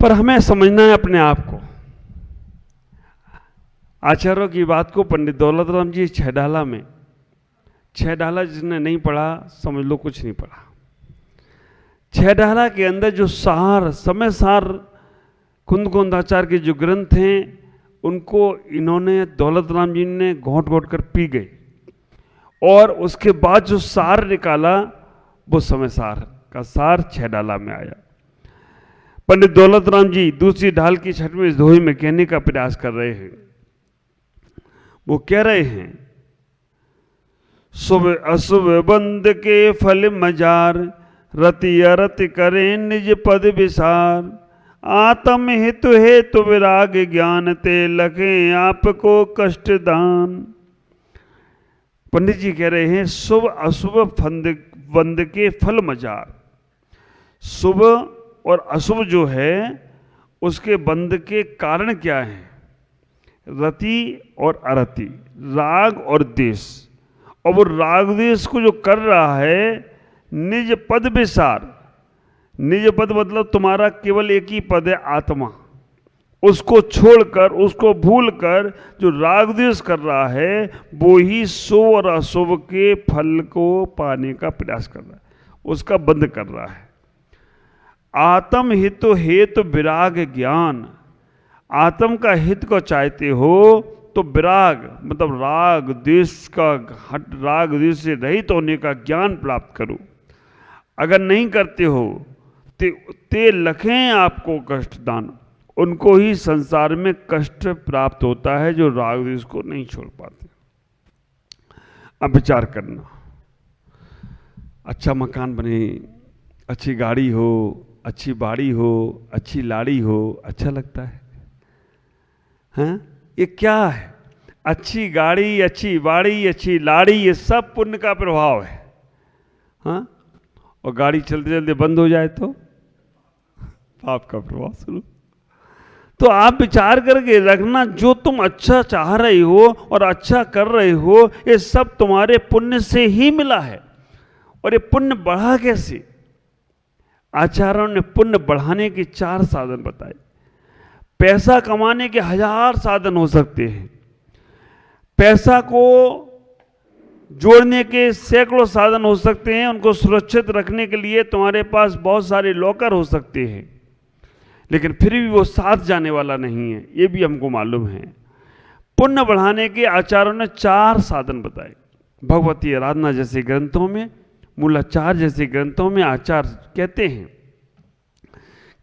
पर हमें समझना है अपने आप को। आचार्यों की बात को पंडित दौलत राम जी छहडाला में, छहडाला जिसने नहीं पढ़ा समझ लो कुछ नहीं पढ़ा। छहडाला के अंदर जो सार, समय सार कुंद-कुंदाचार्य के जो ग्रंथ हैं उनको इन्होंने, दौलत राम जी ने घोंट घोंट कर पी गए और उसके बाद जो सार निकाला वो समय सार का सार छहडाला में आया। पंडित दौलत राम जी दूसरी ढाल की छठवीं दोहे में कहने का प्रयास कर रहे हैं। वो कह रहे हैं, शुभ अशुभ बंद के फल मजार, रति अरति करें निज पद विसार, आत्म हितु हेतु विराग ज्ञान, ते लखें आपको कष्ट दान। पंडित जी कह रहे हैं शुभ अशुभ बंद के फल मजार, शुभ और अशुभ जो है उसके बंद के कारण क्या है? रति और अरति, राग और देश। और वो राग देश को जो कर रहा है, निज पद विसार, निज पद मतलब तुम्हारा केवल एक ही पद है आत्मा, उसको छोड़कर, उसको भूलकर जो राग द्वेष कर रहा है वो ही शुभ और अशुभ के फल को पाने का प्रयास कर रहा है, उसका बंद कर रहा है। आत्म हितो हेतु विराग ज्ञान, आत्म का हित को चाहते हो तो विराग मतलब राग द्वेष का हट, राग द्वेष से रहित होने का ज्ञान प्राप्त करो। अगर नहीं करते हो ते लखें आपको कष्ट दान, उनको ही संसार में कष्ट प्राप्त होता है जो राग द्वेष को नहीं छोड़ पाते। अब विचार करना, अच्छा मकान बने, अच्छी गाड़ी हो, अच्छी बाड़ी हो, अच्छी लाड़ी हो, अच्छा लगता है? हैं? ये क्या है? अच्छी गाड़ी, अच्छी बाड़ी, अच्छी लाड़ी, ये सब पुण्य का प्रभाव है। हाँ? और गाड़ी चलते चलते बंद हो जाए तो पाप का प्रभाव शुरू। तो आप विचार करके रखना, जो तुम अच्छा चाह रहे हो और अच्छा कर रहे हो ये सब तुम्हारे पुण्य से ही मिला है। और ये पुण्य बढ़ा कैसे? आचार्यों ने पुण्य बढ़ाने के 4 साधन बताए। पैसा कमाने के 1000 साधन हो सकते हैं, पैसा को जोड़ने के सैकड़ों साधन हो सकते हैं, उनको सुरक्षित रखने के लिए तुम्हारे पास बहुत सारे लॉकर हो सकते हैं, लेकिन फिर भी वो साथ जाने वाला नहीं है, ये भी हमको मालूम है। पुण्य बढ़ाने के आचार्यों ने 4 साधन बताए। भगवती आराधना जैसे ग्रंथों में, मूलाचार जैसे ग्रंथों में आचार्य कहते हैं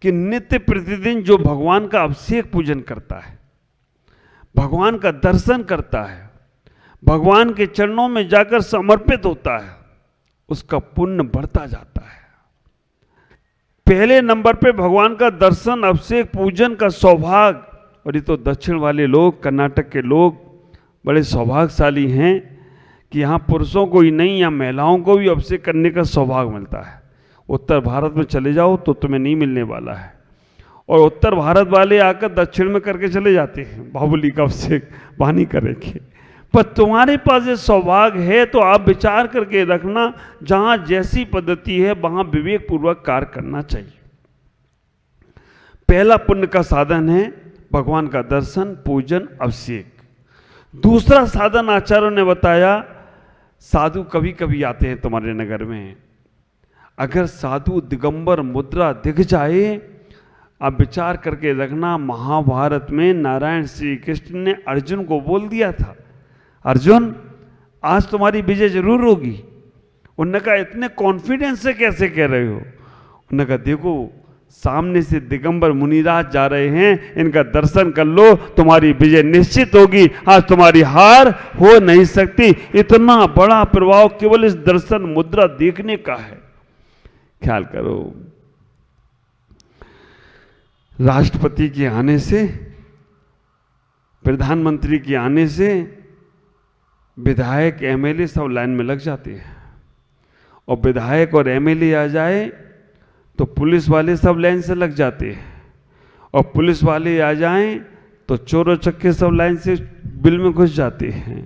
कि नित्य प्रतिदिन जो भगवान का अभिषेक पूजन करता है, भगवान का दर्शन करता है, भगवान के चरणों में जाकर समर्पित होता है, उसका पुण्य बढ़ता जाता है। पहले नंबर पे भगवान का दर्शन, अभिषेक, पूजन का सौभाग्य। और ये तो दक्षिण वाले लोग, कर्नाटक के लोग बड़े सौभाग्यशाली हैं कि यहाँ पुरुषों को ही नहीं, यहाँ महिलाओं को भी अभिषेक करने का सौभाग्य मिलता है। उत्तर भारत में चले जाओ तो तुम्हें नहीं मिलने वाला है। और उत्तर भारत वाले आकर दक्षिण में करके चले जाते हैं, बाहुबली का अभिषेक वानी करेंगे। पर तुम्हारे पास ये सौभाग्य है तो आप विचार करके रखना, जहां जैसी पद्धति है वहां विवेक पूर्वक कार्य करना चाहिए। पहला पुण्य का साधन है भगवान का दर्शन, पूजन, अभिषेक। दूसरा साधन आचार्यों ने बताया, साधु कभी कभी आते हैं तुम्हारे नगर में। अगर साधु दिगंबर मुद्रा दिख जाए, आप विचार करके रखना, महाभारत में नारायण श्री कृष्ण ने अर्जुन को बोल दिया था, अर्जुन आज तुम्हारी विजय जरूर होगी। उन्होंने कहा इतने कॉन्फिडेंस से कैसे कह रहे हो? उन्होंने कहा देखो सामने से दिगंबर मुनिराज जा रहे हैं, इनका दर्शन कर लो, तुम्हारी विजय निश्चित होगी, आज तुम्हारी हार हो नहीं सकती। इतना बड़ा प्रभाव केवल इस दर्शन मुद्रा देखने का है। ख्याल करो, राष्ट्रपति के आने से, प्रधानमंत्री के आने से विधायक एमएलए सब लाइन में लग जाते हैं, और विधायक और एमएलए आ जाए तो पुलिस वाले सब लाइन से लग जाते हैं, और पुलिस वाले आ जाएं तो चोर चक्के सब लाइन से बिल में घुस जाते हैं।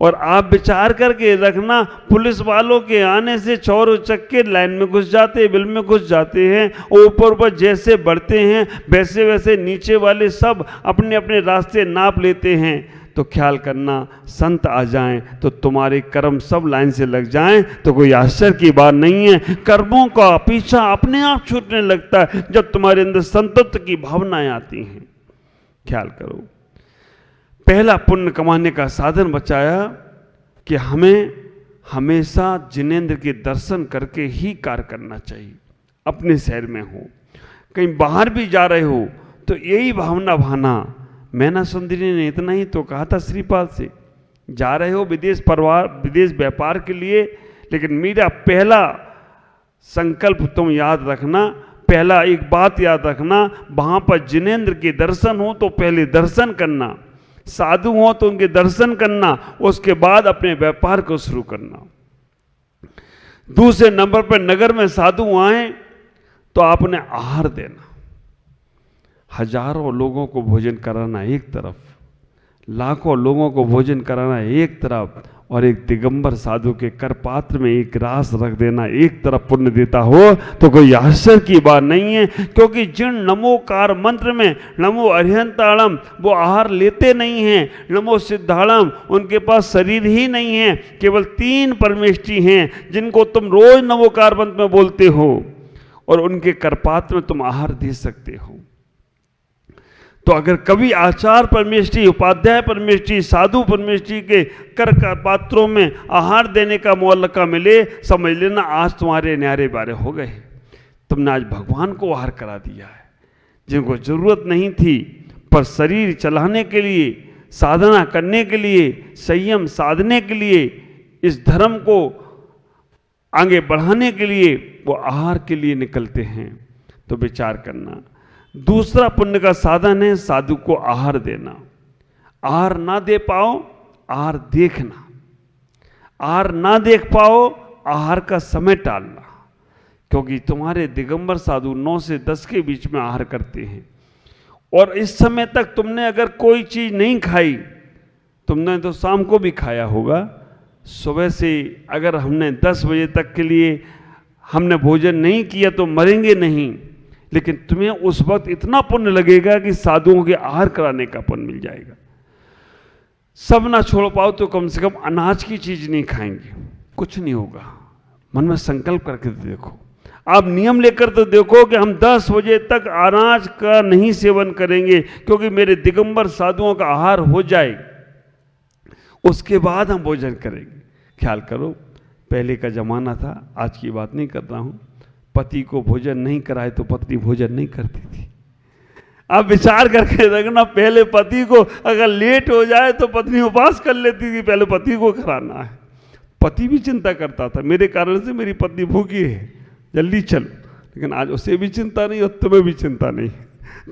और आप विचार करके रखना, पुलिस वालों के आने से चोर उचक्के लाइन में घुस जाते हैं, बिल में घुस जाते हैं, और ऊपर ऊपर जैसे बढ़ते हैं वैसे वैसे नीचे वाले सब अपने अपने रास्ते नाप लेते हैं। तो ख्याल करना, संत आ जाएं तो तुम्हारे कर्म सब लाइन से लग जाएं तो कोई आश्चर्य की बात नहीं है। कर्मों का पीछा अपने आप छूटने लगता है जब तुम्हारे अंदर संतत्व की भावनाएं आती हैं। ख्याल करो, पहला पुण्य कमाने का साधन बचाया कि हमें हमेशा जिनेंद्र के दर्शन करके ही कार्य करना चाहिए। अपने शहर में हो, कहीं बाहर भी जा रहे हो तो यही भावना भाना। मैना सुंदरी ने इतना ही तो कहा था श्रीपाद से, जा रहे हो विदेश व्यापार के लिए, लेकिन मेरा पहला संकल्प तुम याद रखना, पहला एक बात याद रखना, वहां पर जिनेंद्र के दर्शन हो तो पहले दर्शन करना, साधु हो तो उनके दर्शन करना, उसके बाद अपने व्यापार को शुरू करना। दूसरे नंबर पर नगर में साधु आए तो आपने आहार देना। हजारों लोगों को भोजन कराना एक तरफ, लाखों लोगों को भोजन कराना एक तरफ, और एक दिगंबर साधु के कर पात्र में एक रास रख देना एक तरफ पुण्य देता हो तो कोई आश्चर्य की बात नहीं है। क्योंकि जिन नमोकार मंत्र में नमो अरिहंताणम वो आहार लेते नहीं हैं, नमो सिद्धाणम उनके पास शरीर ही नहीं है, केवल 3 परमेष्टि हैं जिनको तुम रोज नमोकार मंत्र में बोलते हो, और उनके करपात्र में तुम आहार दे सकते हो। तो अगर कभी आचार परमेष्टि, उपाध्याय परमेष्टि, साधु परमेष्टि के कर पात्रों में आहार देने का मौका मिले, समझ लेना आज तुम्हारे न्यारे बारे हो गए। तुमने आज भगवान को आहार करा दिया है। जिनको जरूरत नहीं थी पर शरीर चलाने के लिए, साधना करने के लिए, संयम साधने के लिए, इस धर्म को आगे बढ़ाने के लिए वो आहार के लिए निकलते हैं। तो विचार करना। दूसरा पुण्य का साधन है साधु को आहार देना। आहार ना दे पाओ, आहार देखना। आहार ना देख पाओ, आहार का समय टालना। क्योंकि तुम्हारे दिगंबर साधु 9 से 10 के बीच में आहार करते हैं, और इस समय तक तुमने अगर कोई चीज नहीं खाई, तुमने तो शाम को भी खाया होगा। सुबह से अगर हमने 10 बजे तक के लिए हमने भोजन नहीं किया तो मरेंगे नहीं, लेकिन तुम्हें उस वक्त इतना पुण्य लगेगा कि साधुओं के आहार कराने का पुण्य मिल जाएगा। सब ना छोड़ पाओ तो कम से कम अनाज की चीज नहीं खाएंगे, कुछ नहीं होगा। मन में संकल्प करके देखो, आप नियम लेकर तो देखो कि हम 10 बजे तक अनाज का नहीं सेवन करेंगे क्योंकि मेरे दिगंबर साधुओं का आहार हो जाए, उसके बाद हम भोजन करेंगे। ख्याल करो, पहले का जमाना था, आज की बात नहीं कर रहा हूं। पति को भोजन नहीं कराए तो पत्नी भोजन नहीं करती थी। आप विचार करके देखना, पहले पति को अगर लेट हो जाए तो पत्नी उपवास कर लेती थी, पहले पति को कराना है। पति भी चिंता करता था, मेरे कारण से मेरी पत्नी भूखी है, जल्दी चलो। लेकिन आज उसे भी चिंता नहीं और तुम्हें भी चिंता नहीं।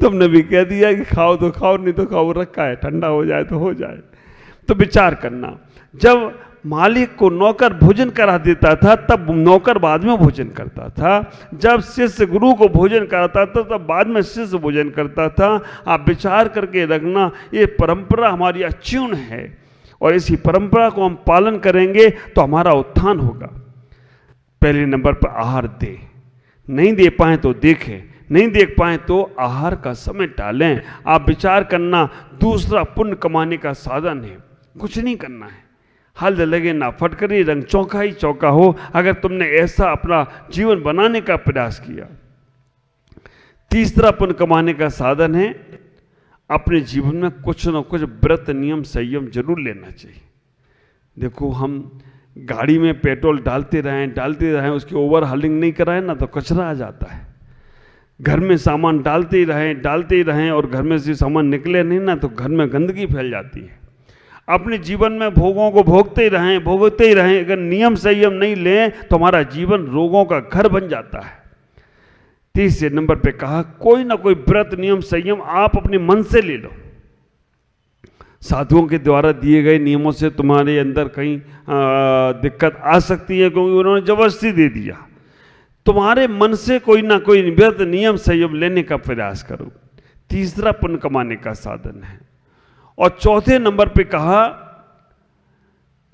तुमने भी कह दिया कि खाओ तो खाओ, नहीं तो खाओ, रखा है, ठंडा हो जाए तो हो जाए। तो विचार करना, जब मालिक को नौकर भोजन करा देता था तब नौकर बाद में भोजन करता था, जब शिष्य गुरु को भोजन कराता था तब बाद में शिष्य भोजन करता था। आप विचार करके रखना, ये परंपरा हमारी अक्षुण्ण है और इसी परंपरा को हम पालन करेंगे तो हमारा उत्थान होगा। पहले नंबर पर आहार दे, नहीं दे पाए तो देखें, नहीं देख पाए तो आहार का समय टालें। आप विचार करना, दूसरा पुण्य कमाने का साधन है, कुछ नहीं करना है, हल्द लगे ना फटकरी, रंग चौका ही चौका हो। अगर तुमने ऐसा अपना जीवन बनाने का प्रयास किया। तीसरा पुण्य कमाने का साधन है अपने जीवन में कुछ न कुछ व्रत नियम संयम जरूर लेना चाहिए। देखो, हम गाड़ी में पेट्रोल डालते रहें, उसकी ओवर हालिंग नहीं कराएं ना तो कचरा आ जाता है। घर में सामान डालते ही रहें और घर में से सामान निकले नहीं ना तो घर में गंदगी फैल जाती है। अपने जीवन में भोगों को भोगते ही रहें। अगर नियम संयम नहीं लें तो हमारा जीवन रोगों का घर बन जाता है। तीसरे नंबर पे कहा, कोई ना कोई व्रत नियम संयम आप अपने मन से ले लो। साधुओं के द्वारा दिए गए नियमों से तुम्हारे अंदर कहीं दिक्कत आ सकती है क्योंकि उन्होंने जबरदस्ती दे दिया। तुम्हारे मन से कोई ना कोई व्रत नियम संयम लेने का प्रयास करो। तीसरा पुण्य कमाने का साधन है। और चौथे नंबर पे कहा,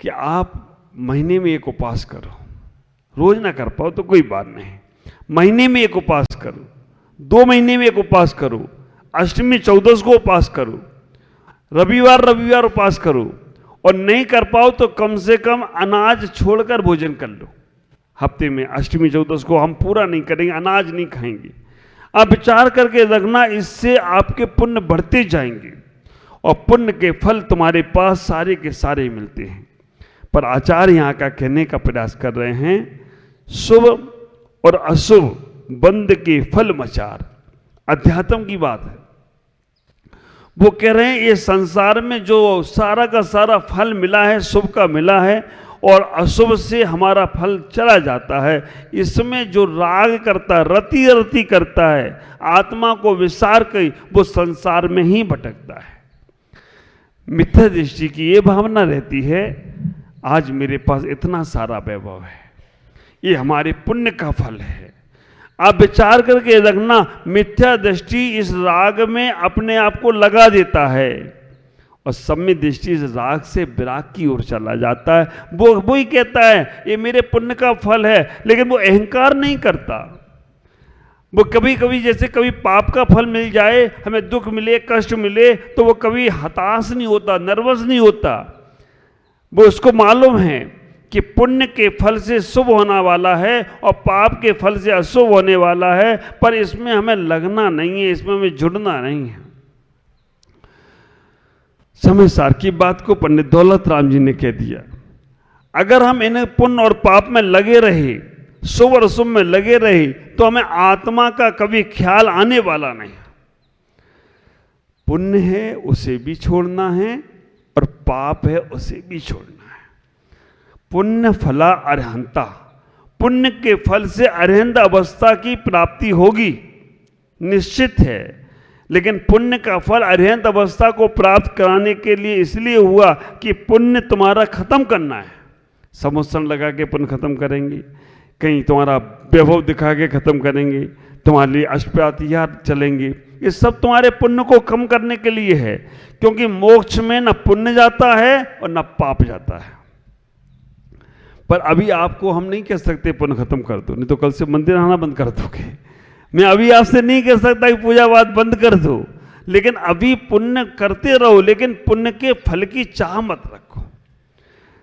कि आप महीने में एक उपवास करो, रोज ना कर पाओ तो कोई बात नहीं, महीने में एक उपवास करो, 2 महीने में एक उपवास करो, अष्टमी चौदस को उपवास करो, रविवार रविवार उपवास करो, और नहीं कर पाओ तो कम से कम अनाज छोड़कर भोजन कर लो। हफ्ते में अष्टमी चौदस को हम पूरा नहीं करेंगे, अनाज नहीं खाएंगे। आप विचार करके रखना, इससे आपके पुण्य बढ़ते जाएंगे और पुण्य के फल तुम्हारे पास सारे के सारे मिलते हैं। पर आचार्य यहाँ का कहने का प्रयास कर रहे हैं, शुभ और अशुभ बंद के फल मचार, अध्यात्म की बात है। वो कह रहे हैं ये संसार में जो सारा का सारा फल मिला है, शुभ का मिला है और अशुभ से हमारा फल चला जाता है, इसमें जो राग करता है, रति रति करता है, आत्मा को विसार कर वो संसार में ही भटकता है। मिथ्या दृष्टि की ये भावना रहती है, आज मेरे पास इतना सारा वैभव है, ये हमारे पुण्य का फल है। आप विचार करके रखना, मिथ्या दृष्टि इस राग में अपने आप को लगा देता है और सम्यक दृष्टि इस राग से विराग की ओर चला जाता है। वो ही कहता है ये मेरे पुण्य का फल है, लेकिन वो अहंकार नहीं करता। वो कभी कभी जैसे कभी पाप का फल मिल जाए, हमें दुख मिले, कष्ट मिले, तो वो कभी हताश नहीं होता, नर्वस नहीं होता। वो उसको मालूम है कि पुण्य के फल से शुभ होने वाला है और पाप के फल से अशुभ होने वाला है, पर इसमें हमें लगना नहीं है, इसमें हमें जुड़ना नहीं है। समय सार की बात को पंडित दौलत राम जी ने कह दिया, अगर हम इन्हें पुण्य और पाप में लगे रहे, शुभ और अशुभ में लगे रहे, तो हमें आत्मा का कभी ख्याल आने वाला नहीं। पुण्य है उसे भी छोड़ना है और पाप है उसे भी छोड़ना है। पुण्य फला अरहंता, पुण्य के फल से अरहंत अवस्था की प्राप्ति होगी, निश्चित है। लेकिन पुण्य का फल अरहंत अवस्था को प्राप्त कराने के लिए इसलिए हुआ कि पुण्य तुम्हारा खत्म करना है। समुत्सन लगा के पुण्य खत्म करेंगे, कहीं तुम्हारा वैभव दिखा के खत्म करेंगे, तुम्हारे लिए अष्टप्रतिहार चलेंगे, ये सब तुम्हारे पुण्य को कम करने के लिए है। क्योंकि मोक्ष में न पुण्य जाता है और न पाप जाता है। पर अभी आपको हम नहीं कह सकते पुण्य खत्म कर दो, नहीं तो कल से मंदिर आना बंद कर दोगे। मैं अभी आपसे नहीं कह सकता कि पूजा पाठ बंद कर दो, लेकिन अभी पुण्य करते रहो, लेकिन पुण्य के फल की चाह मत रखो।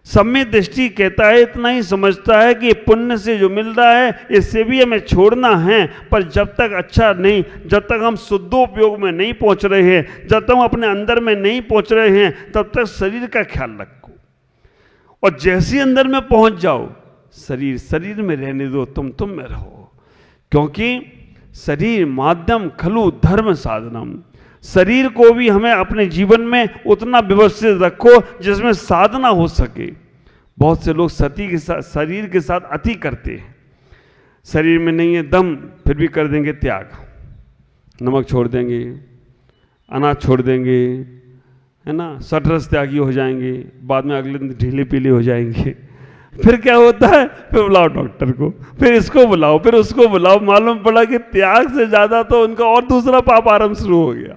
सम्यक दृष्टि कहता है, इतना ही समझता है कि पुण्य से जो मिल रहा है इससे भी हमें छोड़ना है, पर जब तक अच्छा नहीं, जब तक हम शुद्धोपयोग में नहीं पहुंच रहे हैं, जब तक हम अपने अंदर में नहीं पहुंच रहे हैं, तब तक शरीर का ख्याल रखो। और जैसे अंदर में पहुंच जाओ, शरीर में रहने दो, तुम में रहो। क्योंकि शरीर माध्यम खलु धर्म साधनम, शरीर को भी हमें अपने जीवन में उतना व्यवस्थित रखो जिसमें साधना हो सके। बहुत से लोग शरीर के साथ अति करते हैं। शरीर में नहीं है दम, फिर भी कर देंगे त्याग, नमक छोड़ देंगे, अनाज छोड़ देंगे, है ना, सटरस त्यागी हो जाएंगे, बाद में अगले दिन ढीले पीले हो जाएंगे। फिर क्या होता है, फिर बुलाओ डॉक्टर को, फिर इसको बुलाओ, फिर उसको बुलाओ, मालूम पड़ा कि त्याग से ज्यादा तो उनका और दूसरा पाप आरंभ शुरू हो गया।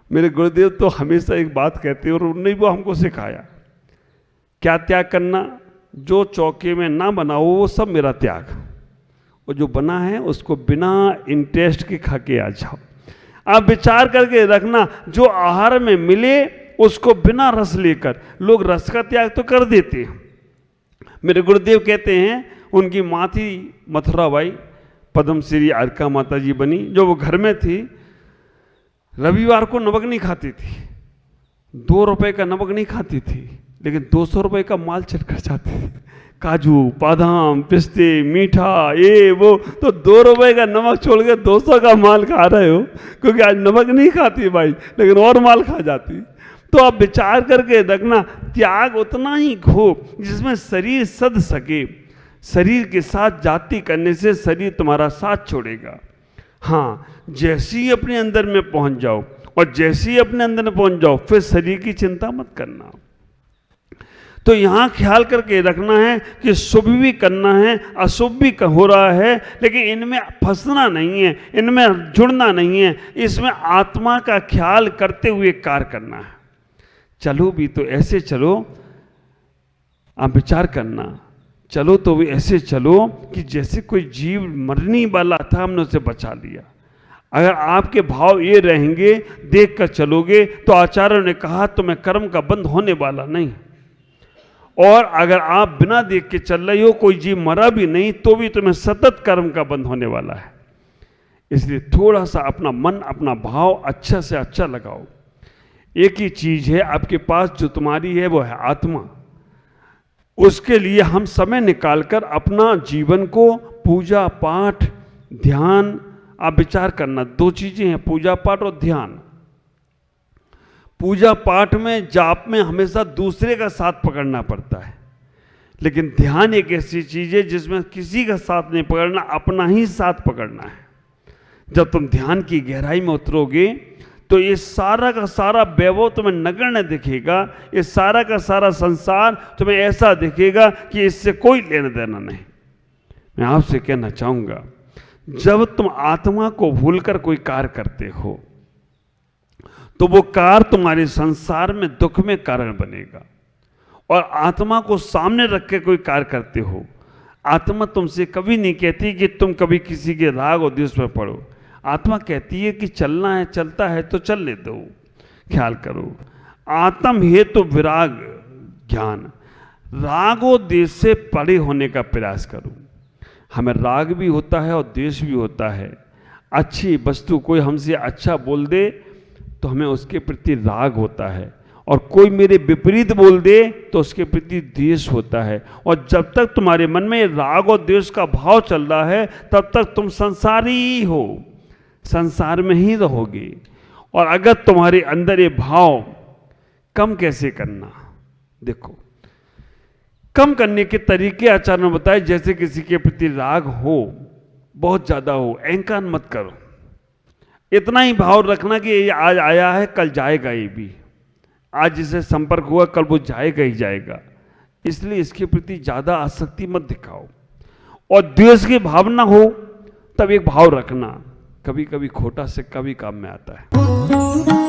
मेरे गुरुदेव तो हमेशा एक बात कहते हैं और उन्होंने वो हमको सिखाया, क्या त्याग करना, जो चौके में ना बनाओ वो सब मेरा त्याग, और जो बना है उसको बिना इंटरेस्ट के खा के आ जाओ। आप विचार करके रखना, जो आहार में मिले उसको बिना रस लेकर, लोग रस का त्याग तो कर देते हैं। मेरे गुरुदेव कहते हैं, उनकी माँ थी मथुरा बाई, पद्म श्री आरका माता जी बनी, जो वो घर में थी, रविवार को नमक नहीं खाती थी, 2 रुपए का नमक नहीं खाती थी, लेकिन 200 रुपए का माल चट कर जाती थी, काजू बादाम पिस्ते मीठा ये वो। तो 2 रुपए का नमक छोड़ के 200 का माल खा रहे हो, क्योंकि आज नमक नहीं खाती भाई, लेकिन और माल खा जाती। तो आप विचार करके रखना, त्याग उतना ही खो जिसमें शरीर सद सके। शरीर के साथ जाति करने से शरीर तुम्हारा साथ छोड़ेगा। हाँ, जैसे ही अपने अंदर में पहुंच जाओ, और जैसे ही अपने अंदर में पहुंच जाओ, फिर शरीर की चिंता मत करना। तो यहां ख्याल करके रखना है कि शुभ भी करना है, अशुभ भी हो रहा है, लेकिन इनमें फंसना नहीं है, इनमें जुड़ना नहीं है, इसमें आत्मा का ख्याल करते हुए कार्य करना है। चलो भी तो ऐसे चलो आप विचार करना, चलो तो भी ऐसे चलो कि जैसे कोई जीव मरने वाला था, हमने उसे बचा लिया। अगर आपके भाव ये रहेंगे, देख कर चलोगे, तो आचार्यों ने कहा तुम्हें कर्म का बंध होने वाला नहीं। और अगर आप बिना देख के चल रहे हो, कोई जीव मरा भी नहीं, तो भी तुम्हें सतत कर्म का बंध होने वाला है। इसलिए थोड़ा सा अपना मन, अपना भाव अच्छा से अच्छा लगाओ। एक ही चीज है आपके पास जो तुम्हारी है, वो है आत्मा। उसके लिए हम समय निकालकर अपना जीवन को पूजा पाठ, ध्यान, आप विचार करना, दो चीजें हैं, पूजा पाठ और ध्यान। पूजा पाठ में, जाप में हमेशा दूसरे का साथ पकड़ना पड़ता है, लेकिन ध्यान एक ऐसी चीज है जिसमें किसी का साथ नहीं पकड़ना, अपना ही साथ पकड़ना है। जब तुम ध्यान की गहराई में उतरोगे तो ये सारा का सारा वैभव तुम्हें नगण्य दिखेगा। ये सारा का सारा संसार तुम्हें ऐसा दिखेगा कि इससे कोई लेना देना नहीं। मैं आपसे कहना चाहूंगा, जब तुम आत्मा को भूलकर कोई कार्य करते हो, तो वो कार्य तुम्हारे संसार में दुख में कारण बनेगा। और आत्मा को सामने रख के कोई कार्य करते हो, आत्मा तुमसे कभी नहीं कहती कि तुम कभी किसी के राग और द्वेष में पड़ो। आत्मा कहती है कि चलना है, चलता है तो चलने दो, ख्याल करो। आत्म हेतु विराग ज्ञान, राग और द्वेष से परे होने का प्रयास करो। हमें राग भी होता है और द्वेष भी होता है। अच्छी वस्तु, कोई हमसे अच्छा बोल दे तो हमें उसके प्रति राग होता है, और कोई मेरे विपरीत बोल दे तो उसके प्रति द्वेष होता है। और जब तक तुम्हारे मन में राग और द्वेष का भाव चल रहा है, तब तक तुम संसारी ही हो, संसार में ही रहोगे। और अगर तुम्हारे अंदर ये भाव कम कैसे करना, देखो, कम करने के तरीके आचार्य ने बताए। जैसे किसी के प्रति राग हो, बहुत ज्यादा हो, अहंकार मत करो। इतना ही भाव रखना कि ये आज आया है, कल जाएगा, ये भी आज जिसे संपर्क हुआ कल वो जाएगा ही जाएगा, इसलिए इसके प्रति ज्यादा आसक्ति मत दिखाओ। और द्वेष की भावना हो तब एक भाव रखना, कभी कभी खोटा से कभी काम में आता है।